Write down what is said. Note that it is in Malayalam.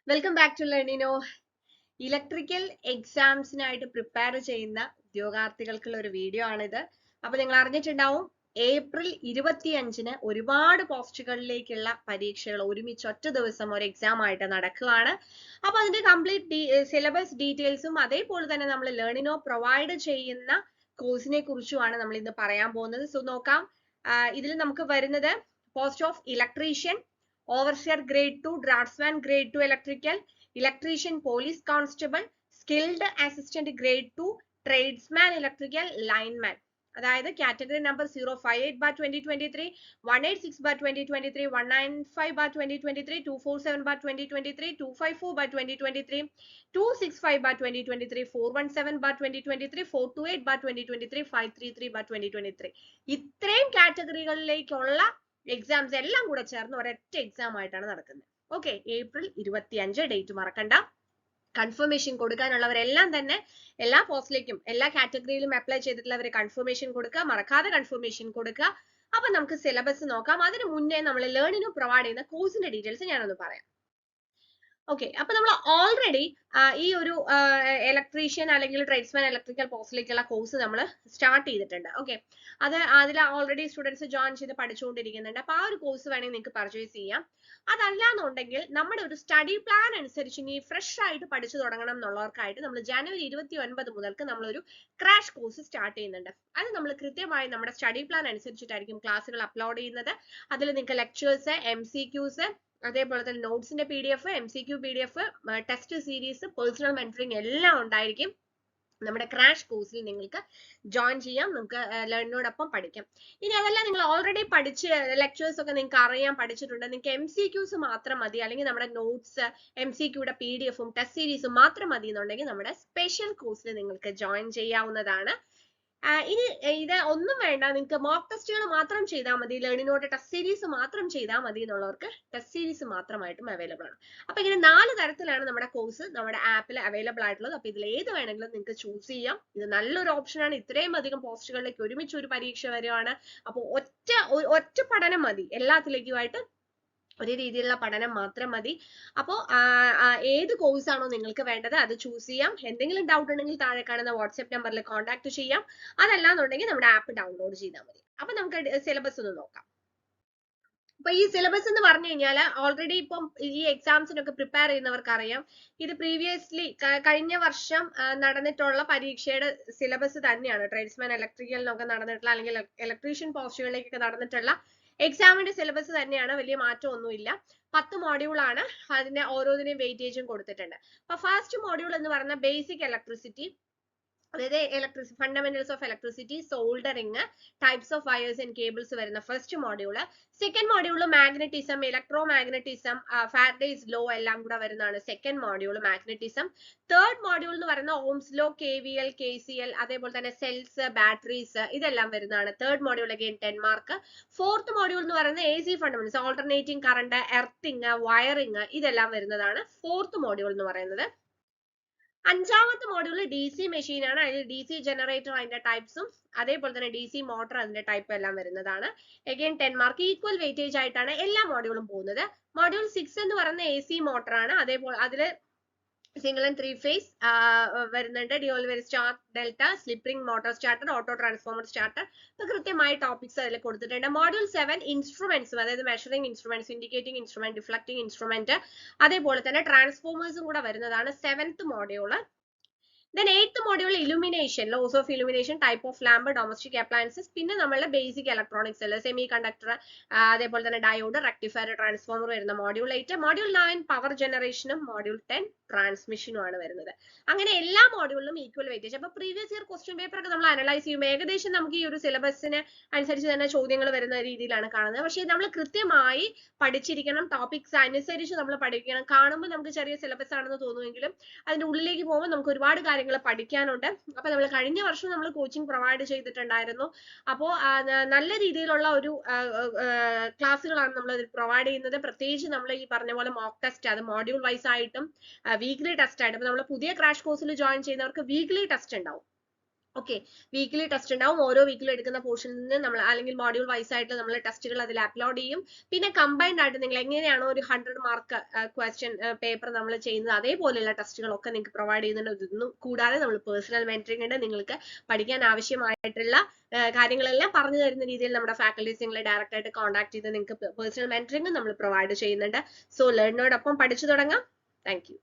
വെൽക്കം ബാക്ക് ടു ലേണിനോ. ഇലക്ട്രിക്കൽ എക്സാംസിനായിട്ട് പ്രിപ്പയർ ചെയ്യുന്ന ഉദ്യോഗാർത്ഥികൾക്കുള്ള ഒരു വീഡിയോ ആണിത്. അപ്പൊ നിങ്ങൾ അറിഞ്ഞിട്ടുണ്ടാവും, ഏപ്രിൽ 25-ന് ഒരുപാട് പോസ്റ്റുകളിലേക്കുള്ള പരീക്ഷകൾ ഒരുമിച്ച് ഒറ്റ ദിവസം ഒരു എക്സാം ആയിട്ട് നടക്കുകയാണ്. അപ്പൊ അതിന്റെ കംപ്ലീറ്റ് സിലബസ് ഡീറ്റെയിൽസും അതേപോലെ തന്നെ നമ്മൾ ലേണിനോ പ്രൊവൈഡ് ചെയ്യുന്ന കോഴ്സിനെ കുറിച്ചുമാണ് നമ്മൾ ഇന്ന് പറയാൻ പോകുന്നത്. സോ നോക്കാം. ഇതിൽ നമുക്ക് വരുന്നത് post of electrician, overseer grade 2, draftsman grade 2 electrical, electrician police constable, skilled assistant grade 2, tradesman electrical, lineman. അതായത് കാറ്റഗറി നമ്പർ 058/2023, 186/2023, 195/2023, 247/2023, 254/2023, 265/2023, 417/2023, 428/2023, 533/2023. ഇത്രയും കാറ്റഗറികളിലേക്കുള്ള എക്സാംസ് എല്ലാം കൂടെ ചേർന്ന് ഒരൊറ്റ എക്സാം ആയിട്ടാണ് നടക്കുന്നത്. ഓക്കെ, ഏപ്രിൽ 25 ഡേറ്റ് മറക്കണ്ട. കൺഫർമേഷൻ കൊടുക്കാനുള്ളവരെല്ലാം തന്നെ എല്ലാ പോസ്റ്റിലേക്കും എല്ലാ കാറ്റഗറിയിലും അപ്ലൈ ചെയ്തിട്ടുള്ളവർ കൺഫർമേഷൻ കൊടുക്കുക, മറക്കാതെ കൺഫർമേഷൻ കൊടുക്കുക. അപ്പൊ നമുക്ക് സിലബസ് നോക്കാം. അതിന് മുന്നേ നമ്മൾ ലേണിനോ പ്രൊവൈഡ് ചെയ്യുന്ന കോഴ്സിന്റെ ഡീറ്റെയിൽസ് ഞാനൊന്ന് പറയാം. ഓക്കെ, അപ്പൊ നമ്മൾ ഓൾറെഡി ഈ ഒരു ഇലക്ട്രീഷ്യൻ അല്ലെങ്കിൽ ട്രേഡ്സ്മാൻ ഇലക്ട്രിക്കൽ പോസ്റ്റിലേക്കുള്ള കോഴ്സ് നമ്മൾ സ്റ്റാർട്ട് ചെയ്തിട്ടുണ്ട്. ഓക്കെ, അതിൽ ഓൾറെഡി സ്റ്റുഡൻസ് ജോയിൻ ചെയ്ത് പഠിച്ചുകൊണ്ടിരിക്കുന്നുണ്ട്. അപ്പൊ ആ ഒരു കോഴ്സ് വേണമെങ്കിൽ നിങ്ങൾക്ക് പർച്ചേസ് ചെയ്യാം. അതല്ലാന്നുണ്ടെങ്കിൽ നമ്മുടെ ഒരു സ്റ്റഡി പ്ലാൻ അനുസരിച്ച് ഇനി ഫ്രഷ് ആയിട്ട് പഠിച്ചു തുടങ്ങണം എന്നുള്ളവർക്കായിട്ട് നമ്മൾ ജനുവരി 29 മുതൽക്ക് നമ്മളൊരു ക്രാഷ് കോഴ്സ് സ്റ്റാർട്ട് ചെയ്യുന്നുണ്ട്. അത് നമ്മൾ കൃത്യമായി നമ്മുടെ സ്റ്റഡി പ്ലാൻ അനുസരിച്ചിട്ടായിരിക്കും ക്ലാസ്സുകൾ അപ്ലോഡ് ചെയ്യുന്നത്. അതിൽ നിങ്ങൾക്ക് ലെക്ചേഴ്സ്, MCQs, അതേപോലെ തന്നെ നോട്ട്സിന്റെ PDF, MCQ PDF, test series, personal mentoring എല്ലാം ഉണ്ടായിരിക്കും. നമ്മുടെ ക്രാഷ് കോഴ്സിൽ നിങ്ങൾക്ക് ജോയിൻ ചെയ്യാം, നമുക്ക് ലേണിനോടൊപ്പം പഠിക്കാം. ഇനി അതല്ല, നിങ്ങൾ ഓൾറെഡി പഠിച്ച് ലെക്ചേഴ്സ് ഒക്കെ നിങ്ങൾക്ക് അറിയാൻ പഠിച്ചിട്ടുണ്ട്, നിങ്ങൾക്ക് MCQs മാത്രം മതി, അല്ലെങ്കിൽ നമ്മുടെ നോട്ട്സ്, MCQയുടെ PDF-ഉം ടെസ്റ്റ് സീരീസും മാത്രം മതി എന്നുണ്ടെങ്കിൽ നമ്മുടെ സ്പെഷ്യൽ കോഴ്സിൽ നിങ്ങൾക്ക് ജോയിൻ ചെയ്യാവുന്നതാണ്. ഇനി ഇത് ഒന്നും വേണ്ട, നിങ്ങൾക്ക് മോക്ക് ടെസ്റ്റുകൾ മാത്രം ചെയ്താൽ മതി, ലേണിനോട് ടെസ്റ്റ് സീരീസ് മാത്രം ചെയ്താൽ മതി എന്നുള്ളവർക്ക് ടെസ്റ്റ് സീരീസ് മാത്രമായിട്ടും അവൈലബിൾ ആണ്. അപ്പൊ ഇങ്ങനെ 4 തരത്തിലാണ് നമ്മുടെ കോഴ്സ് നമ്മുടെ ആപ്പിൽ അവൈലബിൾ ആയിട്ടുള്ളത്. അപ്പൊ ഇതിൽ ഏത് വേണമെങ്കിലും നിങ്ങൾക്ക് ചൂസ് ചെയ്യാം. ഇത് നല്ലൊരു ഓപ്ഷൻ ആണ്. ഇത്രയും അധികം പോസ്റ്റുകളിലേക്ക് ഒരുമിച്ച് ഒരു പരീക്ഷ വരുവാണ്. അപ്പോൾ ഒറ്റ പഠനം മതി, എല്ലാത്തിലേക്കുമായിട്ട് ഒരു രീതിയിലുള്ള പഠനം മാത്രം മതി. അപ്പോൾ ഏത് കോഴ്സ് ആണോ നിങ്ങൾക്ക് വേണ്ടത് അത് ചൂസ് ചെയ്യാം. എന്തെങ്കിലും ഡൗട്ട് ഉണ്ടെങ്കിൽ താഴെ കാണുന്ന വാട്സ്ആപ്പ് നമ്പറിൽ കോൺടാക്ട് ചെയ്യാം. അതല്ലാന്നുണ്ടെങ്കിൽ നമ്മുടെ ആപ്പ് ഡൗൺലോഡ് ചെയ്താൽ മതി. അപ്പൊ നമുക്ക് സിലബസ് ഒന്ന് നോക്കാം. അപ്പൊ ഈ സിലബസ് എന്ന് പറഞ്ഞു കഴിഞ്ഞാൽ ഓൾറെഡി ഇപ്പം ഈ എക്സാംസിനൊക്കെ പ്രിപ്പയർ ചെയ്യുന്നവർക്ക് അറിയാം, ഇത് പ്രീവിയസ്ലി കഴിഞ്ഞ വർഷം നടന്നിട്ടുള്ള പരീക്ഷയുടെ സിലബസ് തന്നെയാണ്. ട്രേഡ്സ്മാൻ ഇലക്ട്രിക്കലിനൊക്കെ നടന്നിട്ടുള്ള അല്ലെങ്കിൽ ഇലക്ട്രീഷ്യൻ പോസ്റ്റുകളിലേക്കൊക്കെ നടന്നിട്ടുള്ള എക്സാമിന്റെ സിലബസ് തന്നെയാണ്. വലിയ മാറ്റമൊന്നുമില്ല. 10 മോഡ്യൂൾ ആണ്. അതിന്റെ ഓരോന്നിനെയും വെയിറ്റേജും കൊടുത്തിട്ടുണ്ട്. അപ്പൊ ഫസ്റ്റ് മോഡ്യൂൾ എന്ന് പറയുന്ന ബേസിക് ഇലക്ട്രിസിറ്റി, അതായത് fundamentals of electricity, soldering, types of wires and cables വരുന്ന first module. Second module magnetism, electro magnetism, Faraday's law എല്ലാം കൂടെ വരുന്നതാണ് second module magnetism. Third module എന്ന് പറയുന്ന ഓംസ് ലോ, KVL, KCL, അതേപോലെ തന്നെ സെൽസ്, ബാറ്ററീസ്, ഇതെല്ലാം വരുന്നതാണ് third module. Again 10 mark. Fourth module എന്ന് പറയുന്നത് AC fundamentals, alternating current, earthing, wiring, ഇതെല്ലാം വരുന്നതാണ് ഫോർത്ത് മോഡ്യൂൾ എന്ന് പറയുന്നത്. അഞ്ചാമത്തെ മോഡ്യൂൾ DC മെഷീൻ ആണ്. അതിൽ DC ജനറേറ്റർ അതിന്റെ ടൈപ്സും അതേപോലെ തന്നെ DC മോട്ടോർ അതിന്റെ ടൈപ്പ് എല്ലാം വരുന്നതാണ്. Again 10 mark. ഈക്വൽ വെയിറ്റേജ് ആയിട്ടാണ് എല്ലാ മോഡ്യൂളും പോകുന്നത്. മോഡ്യൂൾ 6 എന്ന് പറയുന്ന AC മോട്ടോർ ആണ്. അതേപോലെ അതിൽ സിംഗിൾ ആൻഡ് 3 ഫേസ് വരുന്നുണ്ട്. Dual variant, star, delta, slip ring motor starter, auto transformer starter, ഇപ്പൊ കൃത്യമായ ടോപ്പിക്സ് അതിൽ കൊടുത്തിട്ടുണ്ട്. മോഡ്യൂൾ 7 ഇൻസ്ട്രുമെന്റ്സും, അതായത് measuring instruments, indicating instrument, deflecting instrument, അതേപോലെ തന്നെ ട്രാൻസ്ഫോമേഴ്സും കൂടെ വരുന്നതാണ് 7th module. Then 8th module illumination, laws of illumination, type of lamp, domestic appliances, പിന്നെ നമ്മളുടെ ബേസിക് ഇലക്ട്രോണിക്സ് അല്ലെ, സെമി കണ്ടക്ടർ, അതേപോലെ തന്നെ ഡയോഡ്, റെക്ടിഫയർ, ട്രാൻസ്ഫോമർ വരുന്ന മോഡ്യൂൾ 8. മോഡ്യൂൾ 9 പവർ ജനറേഷനും മോഡ്യൂൾ 10 ട്രാൻസ്മിഷനും ആണ് വരുന്നത്. അങ്ങനെ എല്ലാ മോഡ്യൂളിലും ഈക്വൽ വെയിറ്റേജ്. അപ്പൊ പ്രീവിയസ് ഇയർ ക്വസ്റ്റ്യൻ പേപ്പർ ഒക്കെ നമ്മൾ അനലൈസ് ചെയ്യും. ഏകദേശം നമുക്ക് ഈ ഒരു സിലബസിന് അനുസരിച്ച് തന്നെ ചോദ്യങ്ങൾ വരുന്ന രീതിയിലാണ് കാണുന്നത്. പക്ഷേ നമ്മൾ കൃത്യമായി പഠിച്ചിരിക്കണം, ടോപ്പിക്സ് അനുസരിച്ച് നമ്മൾ പഠിക്കണം. കാണുമ്പോൾ നമുക്ക് ചെറിയ സിലബസ് ആണെന്ന് തോന്നുമെങ്കിലും അതിന്റെ ഉള്ളിലേക്ക് പോകുമ്പോൾ നമുക്ക് ഒരുപാട് കാര്യങ്ങൾ പഠിക്കാനുണ്ട്. അപ്പൊ നമ്മൾ കഴിഞ്ഞ വർഷം നമ്മൾ കോച്ചിങ് പ്രൊവൈഡ് ചെയ്തിട്ടുണ്ടായിരുന്നു. അപ്പോൾ നല്ല രീതിയിലുള്ള ഒരു ക്ലാസ്സുകളാണ് നമ്മൾ പ്രൊവൈഡ് ചെയ്യുന്നത്. പ്രത്യേകിച്ച് നമ്മൾ ഈ പറഞ്ഞ പോലെ മോക്ക് ടെസ്റ്റ്, അത് മോഡ്യൂൾ വൈസ് ആയിട്ടും വീക്ക്ലി ടെസ്റ്റ് ആയിട്ടും. അപ്പൊ നമ്മൾ പുതിയ ക്രാഷ് കോഴ്സിൽ ജോയിൻ ചെയ്യുന്നവർക്ക് വീക്ക്ലി ടെസ്റ്റ് ഉണ്ടാവും. ഓക്കെ, വീക്കിലി ടെസ്റ്റ് ഉണ്ടാവും. ഓരോ വീക്കിലും എടുക്കുന്ന പോർഷനിൽ നിന്ന് നമ്മൾ അല്ലെങ്കിൽ മോഡ്യൂൾ വൈസ് ആയിട്ട് നമ്മൾ ടെസ്റ്റുകൾ അതിൽ അപ്ലോഡ് ചെയ്യും. പിന്നെ കമ്പൈൻഡ് ആയിട്ട് നിങ്ങൾ എങ്ങനെയാണോ ഒരു 100 മാർക്ക് ക്വസ്റ്റ്യൻ പേപ്പർ നമ്മൾ ചെയ്യുന്നത് അതേപോലെയുള്ള ടെസ്റ്റുകളൊക്കെ നിങ്ങൾക്ക് പ്രൊവൈഡ് ചെയ്യുന്നുണ്ട്. ഇതൊന്നും കൂടാതെ നമ്മൾ പേഴ്സണൽ മെന്ററിംഗ് ഉണ്ട്. നിങ്ങൾക്ക് പഠിക്കാൻ ആവശ്യമായിട്ടുള്ള കാര്യങ്ങളെല്ലാം പറഞ്ഞു തരുന്ന രീതിയിൽ നമ്മുടെ ഫാക്കൽറ്റീസ് നിങ്ങളെ ഡയറക്റ്റ് ആയിട്ട് കോൺടാക്ട് ചെയ്ത് നിങ്ങൾക്ക് പേഴ്സണൽ മെന്ററിംഗ് നമ്മൾ പ്രൊവൈഡ് ചെയ്യുന്നുണ്ട്. സോ ലേണിനോടൊപ്പം പഠിച്ചു തുടങ്ങാം. Thank you.